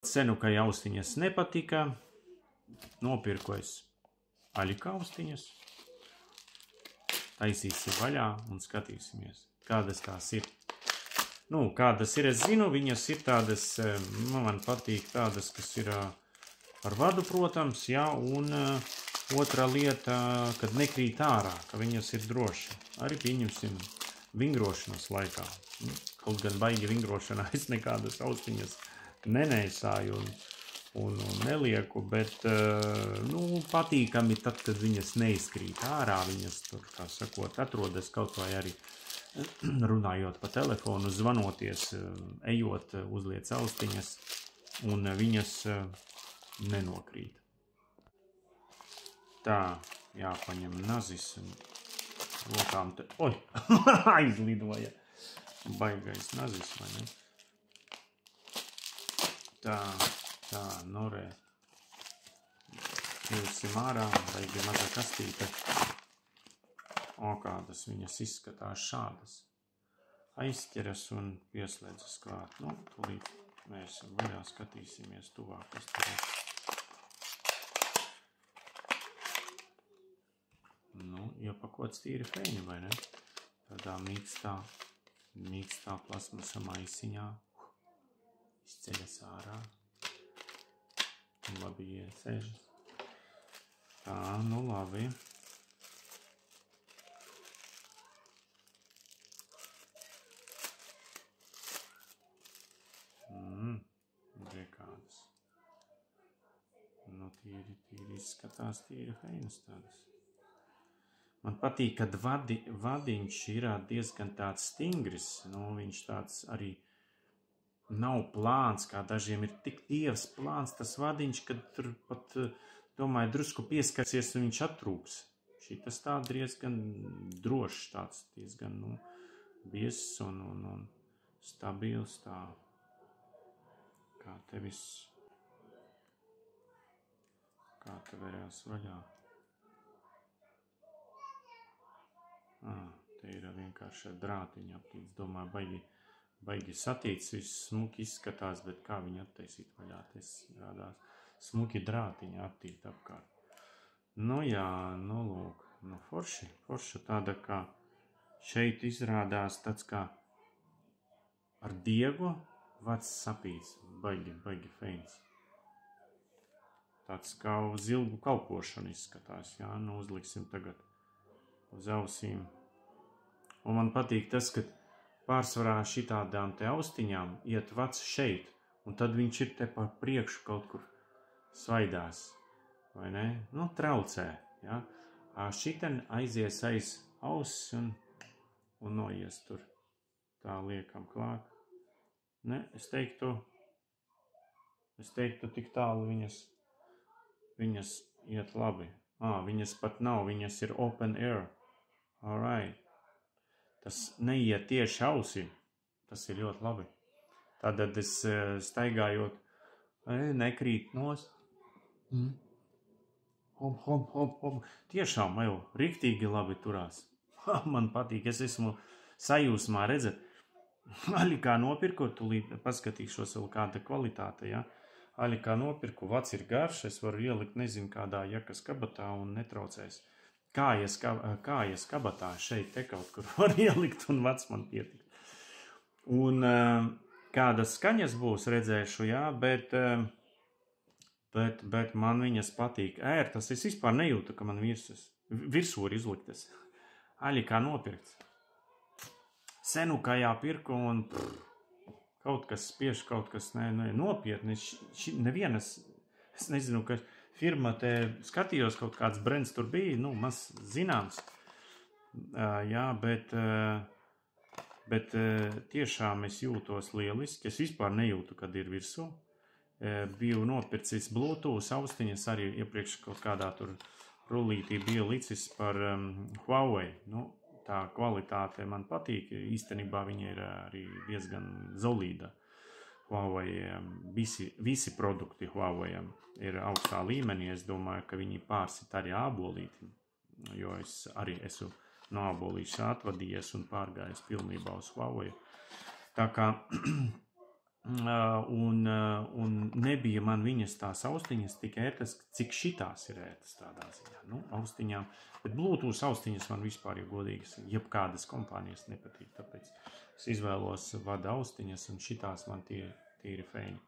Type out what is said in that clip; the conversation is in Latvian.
Senukai austiņas nepatika, nopirku es aļika austiņas, taisīsim vaļā un skatīsimies, kādas tās ir. Nu, kādas ir, es zinu, viņas ir tādas, man patīk tādas, kas ir ar vadu, protams, jā, un otrā lieta, kad nekrīt ārā, ka viņas ir droši. Arī pieņemsim vingrošanas laikā. Kaut gan baigi vingrošanā es nekādas austiņas nenēsāju un nelieku, bet, nu, patīkami tad, kad viņas neizkrīt ārā, viņas tur, kā sakot, atrodas kaut vai arī runājot pa telefonu, zvanoties, ejot, uzliec austiņas, un viņas nenokrīt. Tā, jāpaņem nazis, rokām te, oi, aizlidoja, baigais nazis, vai ne? Tā, norē, iesim ārā, baigi maza kastīte. O, kādas viņas izskatās šādas. Aizķeras un pieslēdzas klāt. Nu, tūlīt mēs vaļā skatīsimies tuvāk, kas tur ir. Nu, iepakots tīri feini, vai ne? Tādā mīkstā plasmasa maisiņā. Izceļas ārā. Labi iesēžas. Tā, nu labi. Kādas. Nu, tīri izskatās, tīri feinas tādas. Man patīk, kad vadiņš ir diezgan tāds stingris. Nu, viņš tāds arī nav plāns, kā dažiem ir tik dievs plāns tas vadiņš, kad tur pat, domāju, drusku pieskarsies un viņš atrūks. Šitas tā diezgan drošs, tāds diezgan, nu, biezs un stabils tā. Kā te viss, kā te verās vaļā. Te ir vienkārši drātiņa aptīts. Domāju, baigi satīts, viss smuki izskatās, bet kā viņu attaisīt vaļā, tas rādās smuki drātiņa aptīt apkārt. Nu jā, nu lūk, nu forša tāda kā šeit izrādās tāds kā ar diegu, vads sapīts, baigi feins. Tāds kā uz ilgu kalpošanu izskatās, jā, nu uzliksim tagad uz ausīm. Un man patīk tas, ka pārsvarā šitādām te austiņām iet vads šeit, un tad viņš ir te par priekšu kaut kur svaidās, vai ne? Nu, traucē, jā. Šiten aizies aiz auss un noies tur. Tā liekam klāt. Ne, es teiktu tik tālu viņas iet labi. Viņas pat nav, viņas ir open air. Alright. Tas neiet tieši ausī. Tas ir ļoti labi. Tātad es staigājot, nekrīt nost. Hop. Tiešām jau riktīgi labi turās. Man patīk, es esmu sajūsmā, redzat. Aļikā nopirku, tūlīt paskatīšos vēl kāda kvalitāte, ja? Aļikā nopirku, vads ir garš, es varu ielikt nezinu kādā jakas kabatā un netraucēs. Kājas kabatā šeit te kaut kur var ielikt un vads man pietikt. Un kādas skaņas būs redzēšu, jā, bet man viņas patīk ērtas. Es vispār nejūtu, ka man virsū ir izliktas. Aļikā nopirkts. Senukajā pirku un kaut kas spiež, kaut kas nopietni. Nevienas, es nezinu, ka firma te skatījos, kaut kāds brands tur bija, nu, maz zināms. Jā, bet tiešām es jūtos lieliski. Es vispār nejūtu, kad ir virsū. Biju nopircis Bluetooth austiņas, arī iepriekš kaut kādā tur rullītī bija licis par Huawei. Nu, tā kvalitāte man patīk, īstenībā viņa ir arī diezgan solīda. Huawei, visi produkti Huawei ir augstā līmenī, es domāju, ka viņi pārsit arī ābolīti, jo es arī esmu no ābolīša atvadījies un pārgājis pilnībā uz Huawei. Tā kā un nebija man viņas tās austiņas tik ērtas, cik šitās ir ērtas tādā ziņā, nu, austiņām. Bet Bluetooth austiņas man vispār, ja godīgas, jebkādas kompānijas nepatīk, tāpēc es izvēlos vada austiņas, un šitās man tie ir feini.